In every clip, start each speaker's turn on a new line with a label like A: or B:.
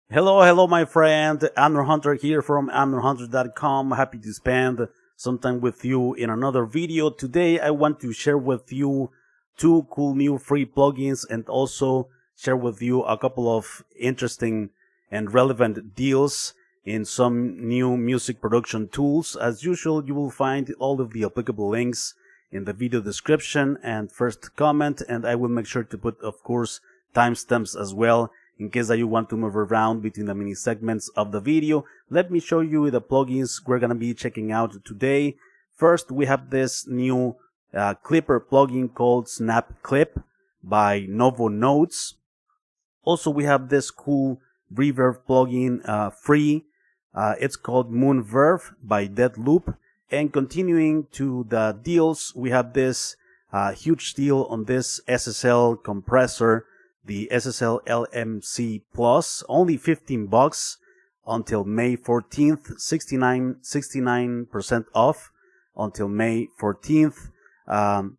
A: Hello, my friend. Amner Hunter here from AmnerHunter.com. Happy to spend some time with you in another video. Today, I want to share with you two cool new free plugins and also share with you a couple of interesting and relevant deals in some new music production tools. As usual, you will find all of the applicable links in the video description and first comment, and I will make sure to put, of course, timestamps as well in case that you want to move around between the mini segments of the video. Let me show you the plugins we're going to be checking out today. First, we have this new Clipper plugin called Snapclip by Novonotes. Also, we have this cool reverb plugin free. It's called MOONVERB by Deadloop. And continuing to the deals, we have this huge deal on this SSL compressor, the SSL LMC Plus, only $15 until May 14th, 69% off until May 14th. And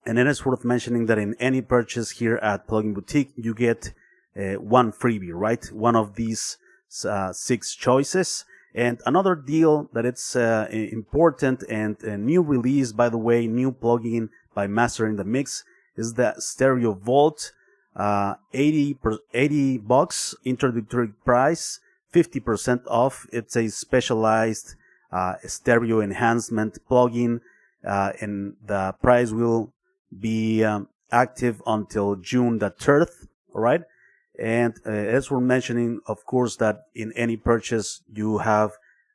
A: it is worth mentioning that in any purchase here at Plugin Boutique, you get one freebie, right? One of these 6 choices. And another deal that it's important and a new release, by the way, new plugin by Mastering the Mix, is the StereoVault. $80 introductory price, 50% off. It's a specialized stereo enhancement plugin, and the price will be active until June the 3rd. All right, and as we're mentioning, of course, that in any purchase you have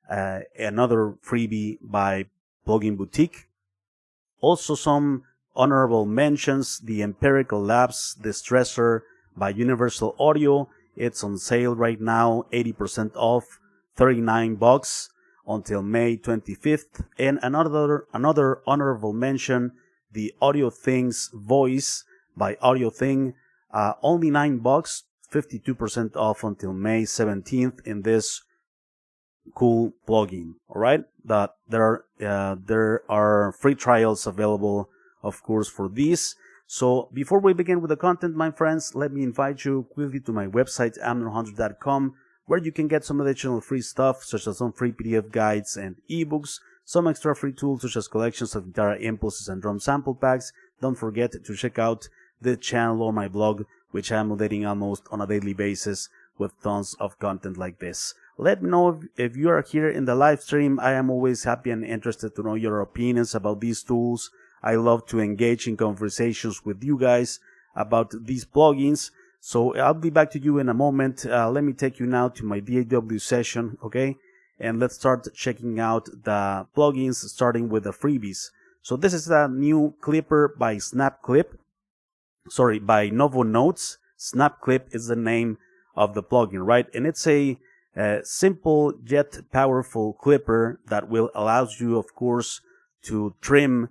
A: another freebie by Plugin Boutique. Also, some honorable mentions: the Empirical Labs Distressor by Universal Audio. It's on sale right now, 80% off, $39 until May 25th. And another honorable mention: the Audio Things Voice by Audio Thing, only $9, 52% off until May 17th in this cool plugin. All right, that there are free trials available, of course, for these. So before we begin with the content, my friends, let me invite you quickly to my website, AmnerHunter.com, where you can get some additional free stuff, such as some free PDF guides and ebooks, some extra free tools, such as collections of guitar impulses and drum sample packs. Don't forget to check out the channel or my blog, which I'm updating almost on a daily basis with tons of content like this. Let me know if you are here in the live stream. I am always happy and interested to know your opinions about these tools. I love to engage in conversations with you guys about these plugins. So I'll be back to you in a moment. Let me take you now to my DAW session, okay? And let's start checking out the plugins, starting with the freebies. So this is a new Clipper by by Novonotes. Snapclip is the name of the plugin, right? And it's a simple yet powerful clipper that will allow you, of course, to trim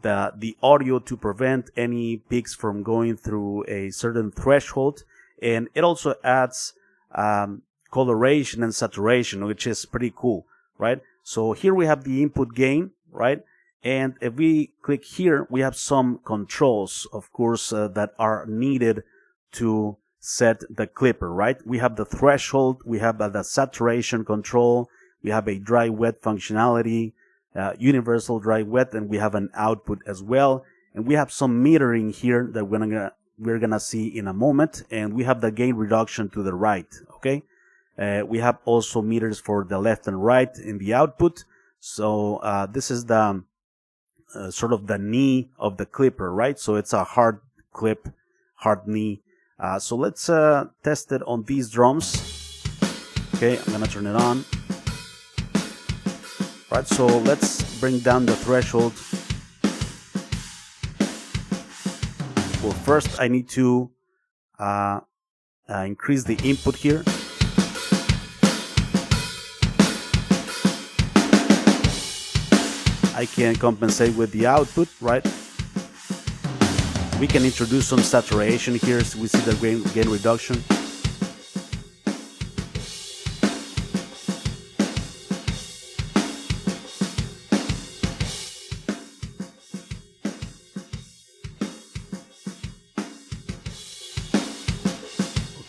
A: the audio to prevent any peaks from going through a certain threshold. And it also adds coloration and saturation, which is pretty cool, right? So here we have the input gain, right? And if we click here, we have some controls, of course, that are needed to set the clipper, right? We have the threshold, we have the saturation control, we have a dry wet functionality, universal dry wet, and we have an output as well. And we have some metering here that we're gonna see in a moment. And we have the gain reduction to the right, okay? We have also meters for the left and right in the output. So this is the sort of the knee of the clipper, right? So it's a hard clip, hard knee. So let's test it on these drums. Okay, I'm gonna turn it on. Right, so let's bring down the threshold. Well, first I need to increase the input here. I can compensate with the output, right? We can introduce some saturation here, so we see the gain reduction.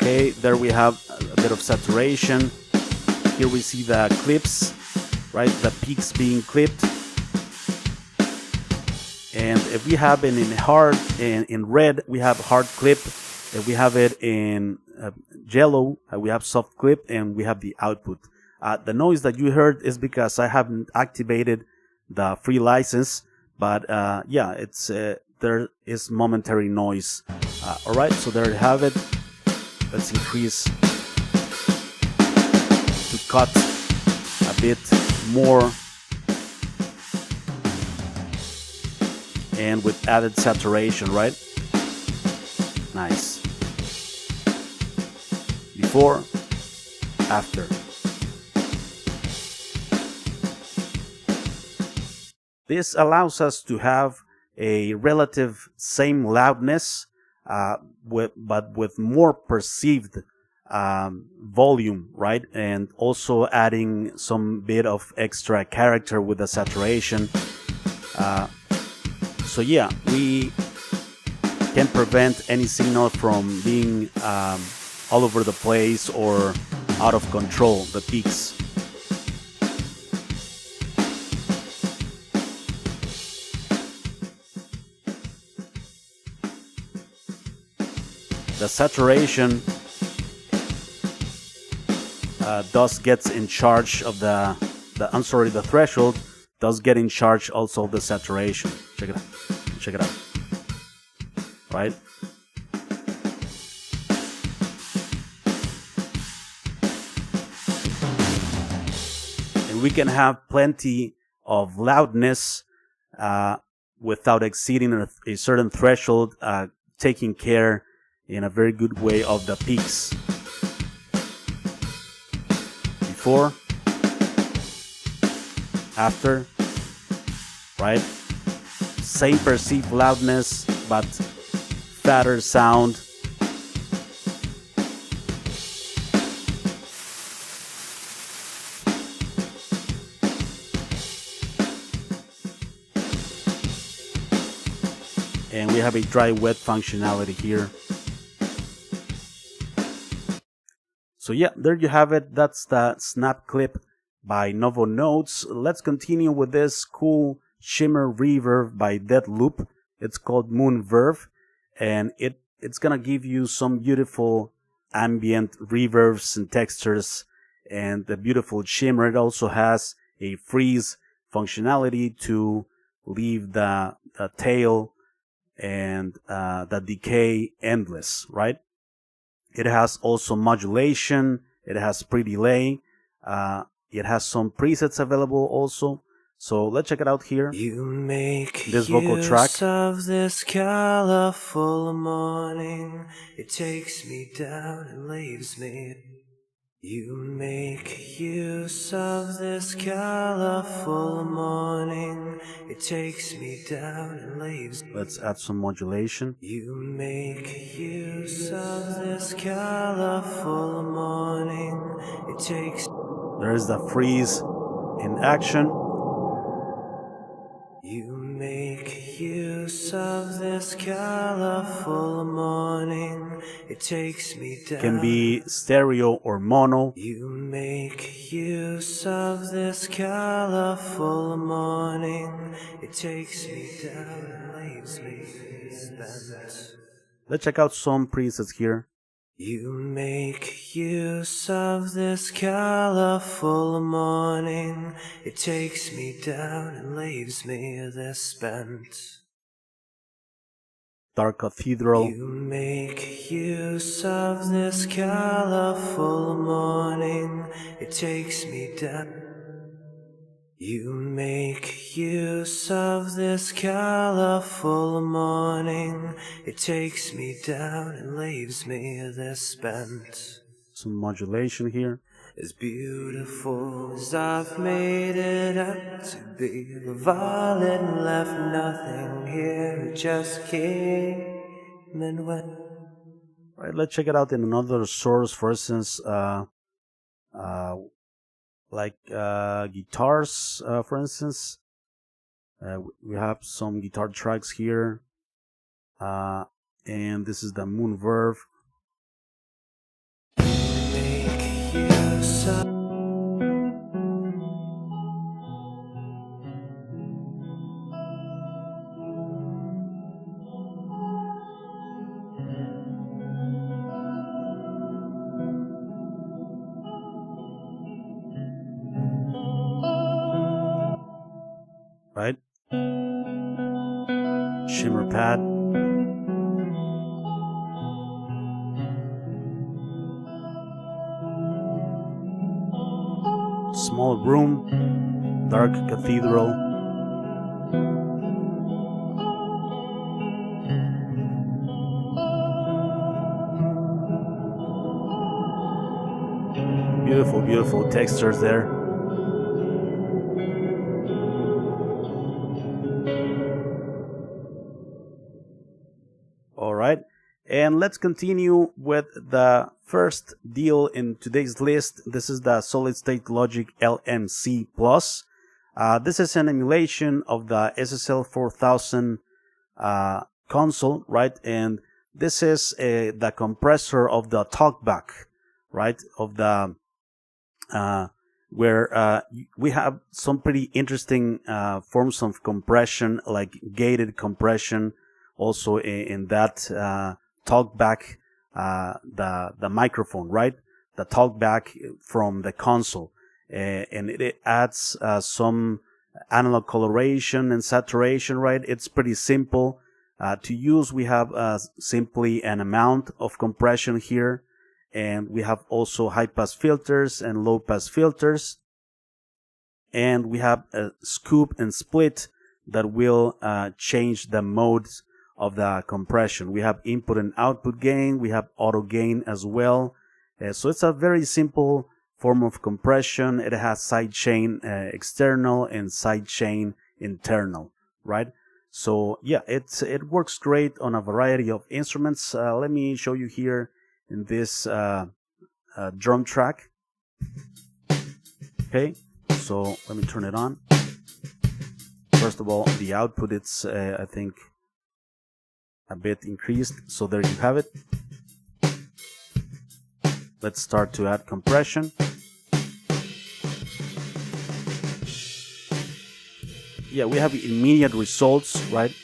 A: Okay, there we have bit of saturation. Here we see the clips, right? The peaks being clipped. And if we have it in hard and in red, we have hard clip. If we have it in yellow, we have soft clip, and we have the output. The noise that you heard is because I haven't activated the free license, but yeah, it's there is momentary noise. All right, so there you have it. Let's increase to cut a bit more, and with added saturation, right? Nice. Before, after. This allows us to have a relative same loudness, but with more perceived volume, right? And also adding some bit of extra character with the saturation. So yeah, we can prevent any signal from being all over the place or out of control, the peaks. The saturation does get in charge of the threshold does get in charge also of the saturation. Check it out. Check it out. Right? And we can have plenty of loudness without exceeding a certain threshold, taking care in a very good way of the peaks. Before, after, right? Same perceived loudness, but fatter sound. And we have a dry-wet functionality here. So yeah, there you have it. That's the Snapclip by Novonotes. Let's continue with this cool shimmer reverb by Deadloop. It's called MOONVERB, and it's gonna give you some beautiful ambient reverbs and textures and the beautiful shimmer. It also has a freeze functionality to leave the tail and the decay endless, right? It has also modulation. It has pre-delay. It has some presets available also. So let's check it out here.
B: You make
A: this vocal track.
B: Use of this colorful morning. It takes me down and leaves me. You make use of this colorful morning. It takes me down and leaves me.
A: Let's add some modulation.
B: You make use of this colorful morning. It takes.
A: There is the freeze in action.
B: You make use of this colorful morning. It takes me down.
A: Can be stereo or mono.
B: You make use of this colorful morning. It takes me down and leaves me spent.
A: Let's check out some presets here.
B: You make use of this colorful morning. It takes me down and leaves me this spent.
A: Dark Cathedral.
B: You make use of this colorful morning. It takes me down. You make use of this colorful morning. It takes me down and leaves me this spent.
A: Some modulation here.
B: As beautiful as I've made it out to be, the violet left nothing here, it just came and went.
A: Right, let's check it out in another source. For instance, like guitars, for instance. We have some guitar tracks here, and this is the MOONVERB.
B: Make
A: shimmer pad. Small room, dark cathedral. Beautiful, beautiful textures there. All right, and let's continue with the first deal in today's list. This is the Solid State Logic LMC Plus. This is an emulation of the SSL 4000 console, right? And this is the compressor of the talkback, right? Of the where we have some pretty interesting forms of compression, like gated compression, also in that talkback, the microphone, right? The talkback from the console, and it adds some analog coloration and saturation, right? It's pretty simple to use. We have simply an amount of compression here. And we have also high-pass filters and low-pass filters. And we have a scoop and split that will change the modes of the compression. We have input and output gain. We have auto gain as well. So it's a very simple form of compression. It has sidechain external and sidechain internal, right? So yeah, it works great on a variety of instruments. Let me show you here in this drum track. Okay, so let me turn it on. First of all, the output, it's I think a bit increased, so there you have it. Let's start to add compression. Yeah, we have immediate results, right?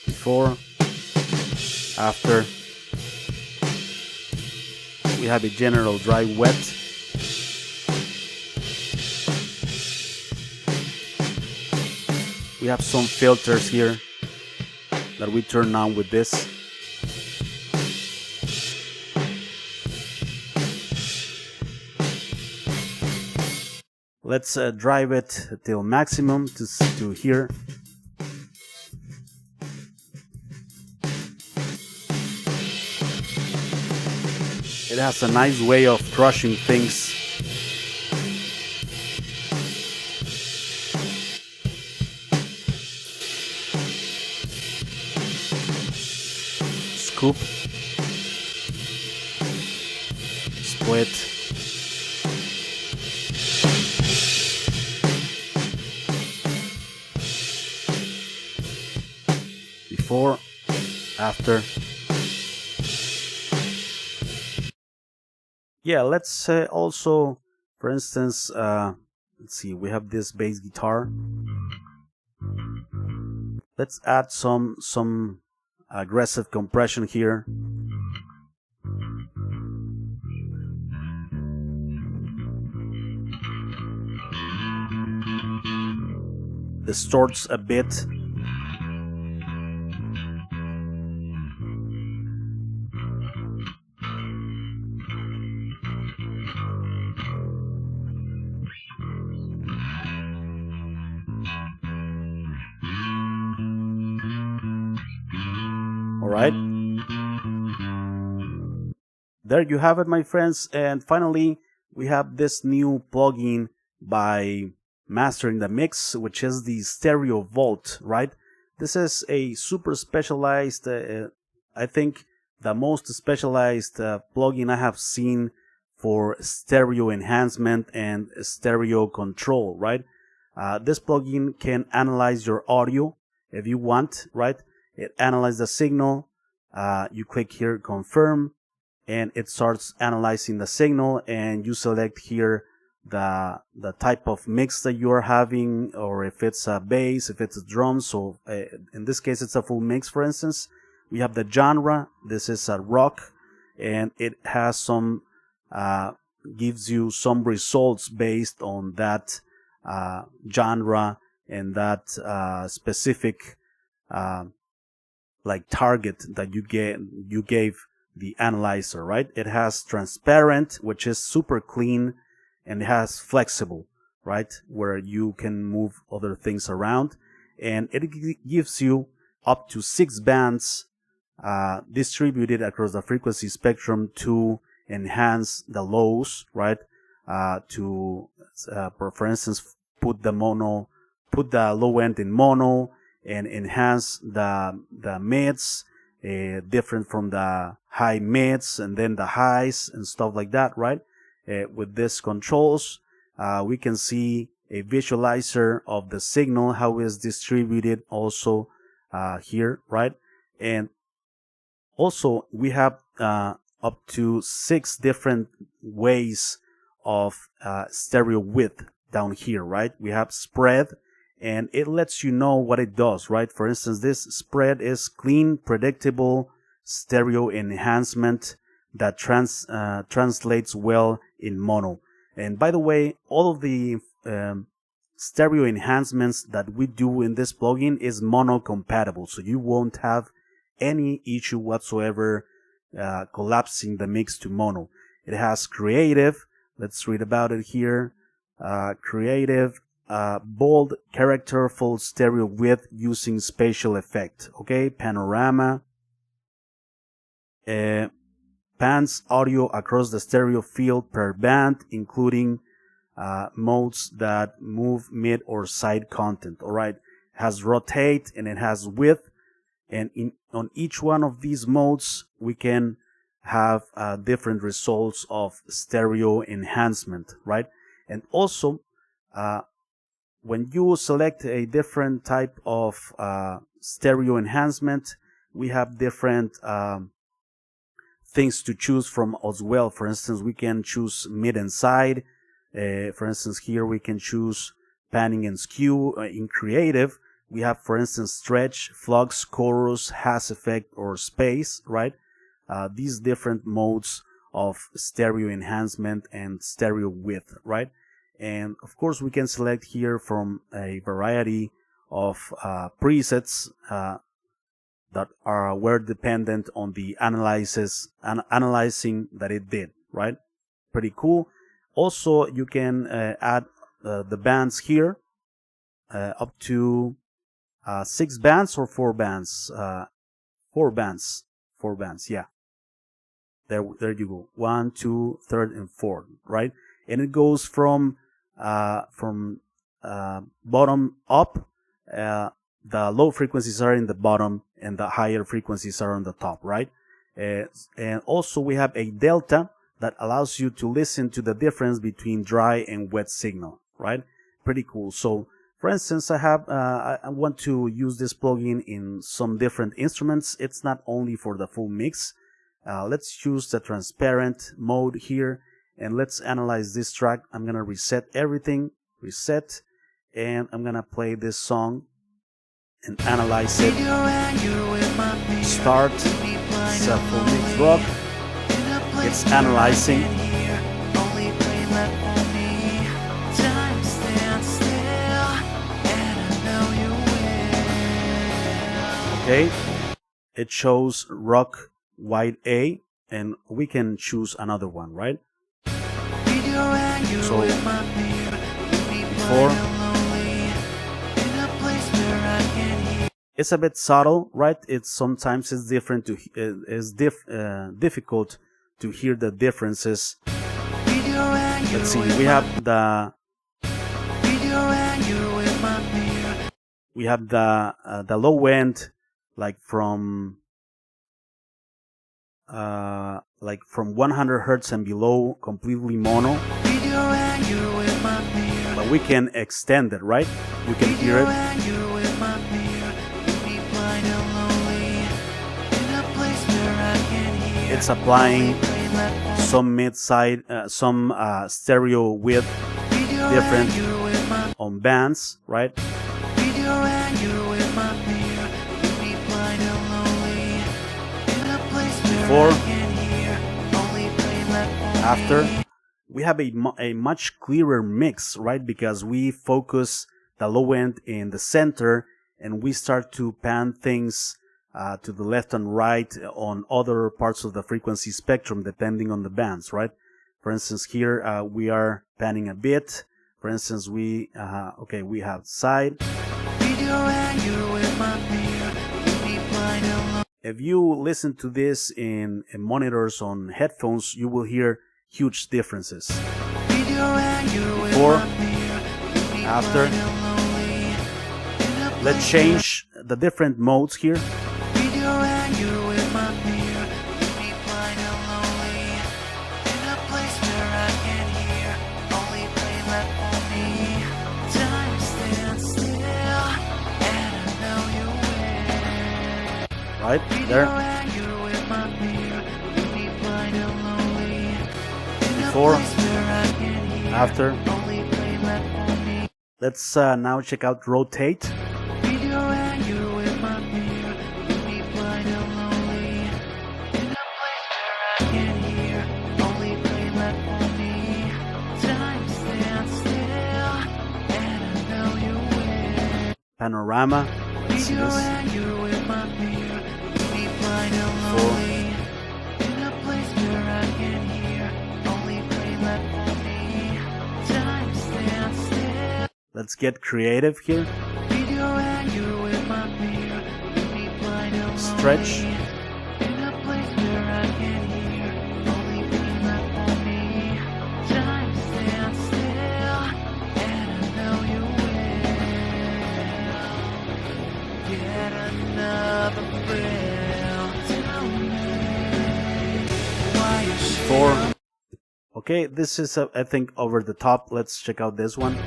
A: Before, after. We have a general dry wet. We have some filters here that we turn on with this. Let's drive it till maximum to here. It has a nice way of crushing things. Scoop. Split. Before, after. Yeah, let's also, for instance, let's see, we have this bass guitar. Let's add some aggressive compression here. Distorts a bit. Alright, there you have it, my friends. And finally, we have this new plugin by Mastering the Mix, which is the StereoVault, right? This is a super specialized, I think the most specialized plugin I have seen for stereo enhancement and stereo control, right? This plugin can analyze your audio if you want, right? It analyzes the signal. You click here, confirm, and it starts analyzing the signal, and you select here the type of mix that you are having, or if it's a bass, if it's a drum. So in this case, it's a full mix, for instance. We have the genre. This is a rock, and it has some gives you some results based on that genre and that specific like target that you gave the analyzer, right? It has transparent, which is super clean, and it has flexible, right, where you can move other things around, and it gives you up to 6 bands distributed across the frequency spectrum to enhance the lows, right? For instance, put the low end in mono and enhance the mids, different from the high mids, and then the highs and stuff like that, right? With these controls, we can see a visualizer of the signal, how it's distributed also here, right? And also we have up to 6 different ways of stereo width down here, right? We have spread, and it lets you know what it does, right? For instance, this spread is clean, predictable stereo enhancement that translates well in mono. And by the way, all of the stereo enhancements that we do in this plugin is mono compatible, so you won't have any issue whatsoever collapsing the mix to mono. It has creative. Let's read about it here. Creative, bold, characterful stereo width using spatial effect. Okay, panorama. Pans audio across the stereo field per band, including modes that move mid or side content. All right, it has rotate and it has width, and on each one of these modes we can have different results of stereo enhancement, right? And also when you select a different type of stereo enhancement, we have different things to choose from as well. For instance, we can choose mid and side. For instance, here we can choose panning and skew. In creative, we have, for instance, stretch, flux, chorus, haze effect, or space, right? These different modes of stereo enhancement and stereo width, right? And of course, we can select here from a variety of presets that were dependent on the analyzing that it did, right? Pretty cool. Also, you can add the bands here, up to 6 bands or 4 bands. 4 bands. 4 bands, yeah. There you go. 1, 2, 3, and 4, right? And it goes from bottom up. The low frequencies are in the bottom, and the higher frequencies are on the top, right? And also we have a delta that allows you to listen to the difference between dry and wet signal, right? Pretty cool. So, for instance, I want to use this plugin in some different instruments. It's not only for the full mix. Let's choose the transparent mode here, and let's analyze this track. I'm gonna reset everything, and I'm gonna play this song and analyze it. Start. It's a full mix rock. It's analyzing. Okay, it shows rock wide A, and we can choose another one, right? So before, it's a bit subtle, right? Sometimes it's different difficult to hear the differences. Let's see. We have the low end, like from 100 hertz and below, completely mono. But we can extend it, right? You can hear it. It's applying some mid-side, some stereo width different on bands, right? Before, after, we have a much clearer mix, right? Because we focus the low end in the center, and we start to pan things to the left and right on other parts of the frequency spectrum, depending on the bands, right? For instance, here we are panning a bit. For instance, we have side. If you listen to this in monitors on headphones, you will hear huge differences. Before, after. Let's change the different modes here. Right there. Before, after. Let's now check out rotate. Panorama. Let's see this. Let's get creative here. Stretch. Okay, this is I think over the top. Let's check out this one.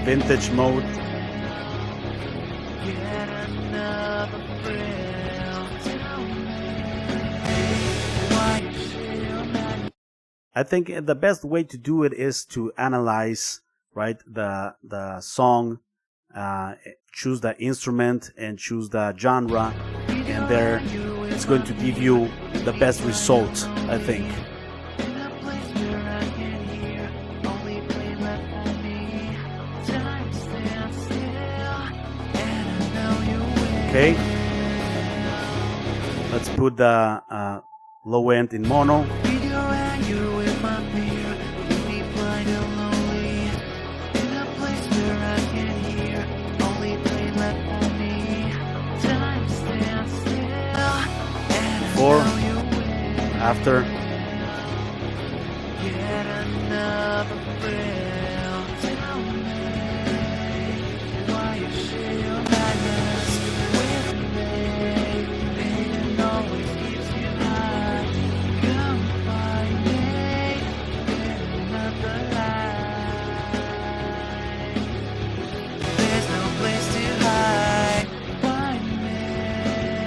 A: Vintage mode. I think the best way to do it is to analyze, right, the song, choose the instrument and choose the genre, and there it's going to give you the best result, I think. Okay, let's put the low end in mono. Before, after.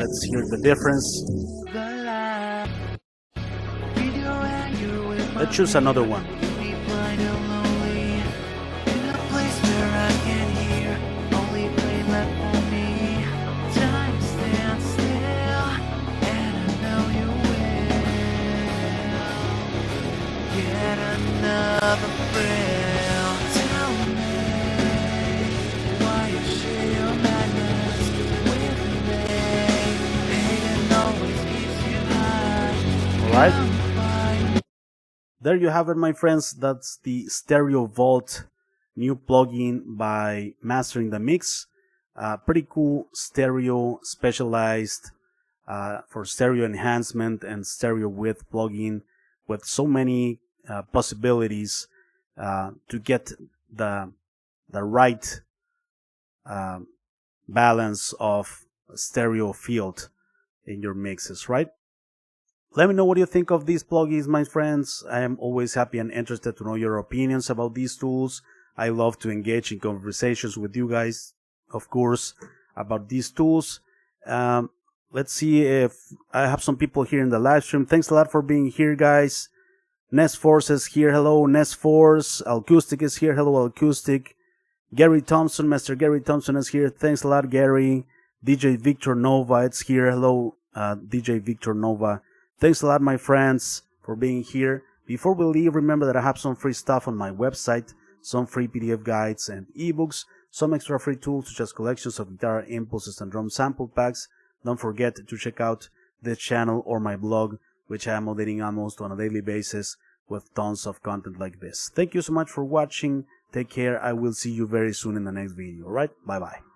A: Let's hear the difference. Let's choose another one. Alright. There you have it, my friends. That's the StereoVault new plugin by Mastering the Mix. Pretty cool stereo specialized for stereo enhancement and stereo width plugin with so many possibilities to get the right balance of stereo field in your mixes, right? Let me know what you think of these plugins, my friends. I am always happy and interested to know your opinions about these tools. I love to engage in conversations with you guys, of course, about these tools. Let's see if I have some people here in the live stream. Thanks a lot for being here, guys. Nest Force is here. Hello, Nest Force. Acoustic is here. Hello, Acoustic. Gary Thompson, Master Gary Thompson is here. Thanks a lot, Gary. DJ Victor Nova, it's here. Hello, DJ Victor Nova. Thanks a lot, my friends, for being here. Before we leave, remember that I have some free stuff on my website, some free PDF guides and ebooks, some extra free tools such as collections of guitar impulses and drum sample packs. Don't forget to check out this channel or my blog, which I am updating almost on a daily basis with tons of content like this. Thank you so much for watching. Take care. I will see you very soon in the next video. Alright? Bye bye.